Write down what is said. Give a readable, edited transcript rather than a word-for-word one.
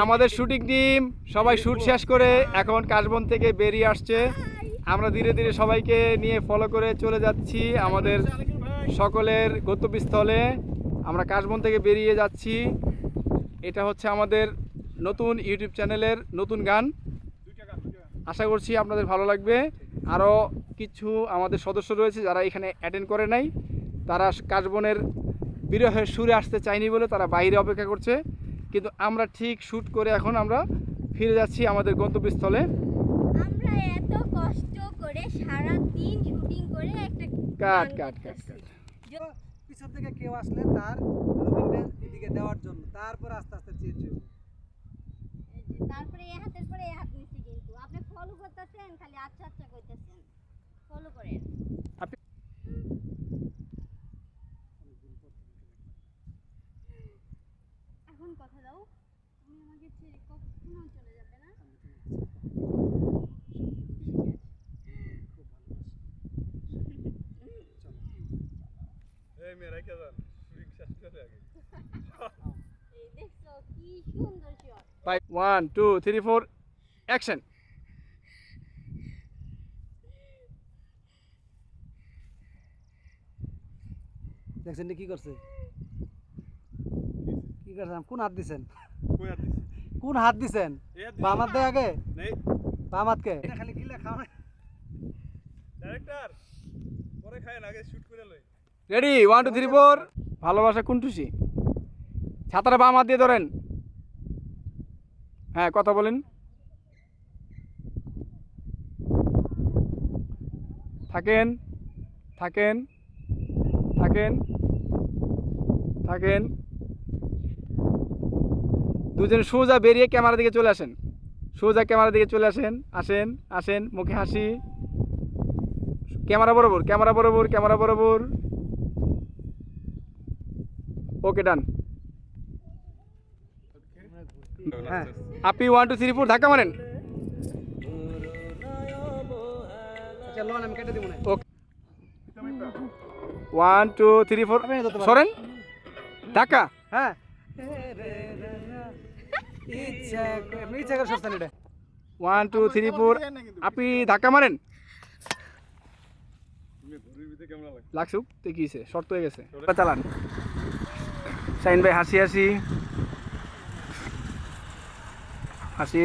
আমাদের shooting team সবাই shoot শেষ করে এখন কাশবন থেকে বেরিয়ে আসছে। আমরা ধীরে ধীরে সবাইকে নিয়ে ফলো করে চলে যাচ্ছি আমাদের সকলের গন্তব্যস্থলে। আমরা কাশবন থেকে বেরিয়ে যাচ্ছি। এটা হচ্ছে আমাদের নতুন ইউটিউব চ্যানেলের নতুন গান। আশা করছি আপনাদের ভালো লাগবে। আরও কিছু আমাদের সদস্য রয়েছে যারা এখানে অ্যাটেন্ড করে নাই, তারা কাশবনের বিরহের সুরে আসতে চায়নি বলে তারা বাইরে অপেক্ষা করছে। কিন্তু আমরা ঠিক শ্যুট করে এখন আমরা ফিরে যাচ্ছি আমাদের গন্তব্যস্থলে। আমরা এত কষ্ট করে সারা দিন শুটিং করে একটা কাট পিছন থেকে কেউ আসলে তার লুকিংটা এদিকে দেওয়ার জন্য, তারপর আস্তে আস্তে চেঞ্জ হবে। তারপরে এই হাতের পরে এই হাত নিচ্ছি, কিন্তু আপনি ফলো করতেছেন, খালি আচ্ছা আচ্ছা কইতেছেন। ফলো করেন। এখন কথা দাও, তুমি আমাকে ছেড়ে কখনো চলে যাবে না। এই মেরা কে জান শুটিং শেষ করে আগে এই দেখছো কি সুন্দর শট। 1 2 3 4 অ্যাকশন। দেখছেন কি করছে, কি করছেন, কোন হাত দিছেন, কই আছিস? কোন হাত দিছেন? বাম হাত দেয় আগে, নেই বাম হাত কে খালি গিলা খাওয়া। ডাইরেক্টর পরে খায় আগে শুট করে লই। রেডি 1 2 3 4। ভালোবাসা কুন্টুসি। ছাতাটা বাম হাত দিয়ে ধরেন। হ্যাঁ, কথা বলেন। থাকেন থাকেন থাকেন থাকেন। দুজন সোজা বেরিয়ে ক্যামেরার দিকে চলে আসেন। সোজা ক্যামেরার দিকে চলে আসেন। আসেন আসেন, মুখে হাসি। ক্যামেরা বরাবর, ক্যামেরা বরাবর, ক্যামেরা বরাবর। ওকে, ডান। হ্যাঁ, আপনি 1 2 3 4 ধাক্কা মারেন। আচ্ছা লোন আমি কেটে দিব না। ওকে, 1 2 3 4 সরেন, ধাক্কা। হ্যাঁ, ইচ্ছা এমনি ইচ্ছা করে সস্তা নিটা। 1 2 3 4 আপনি ধাক্কা মারেন। লাগছুক তো কি হয়েছে, শর্ট হয়ে গেছে। চালান। শাহিন ভাই হাসি হাসি হাসি।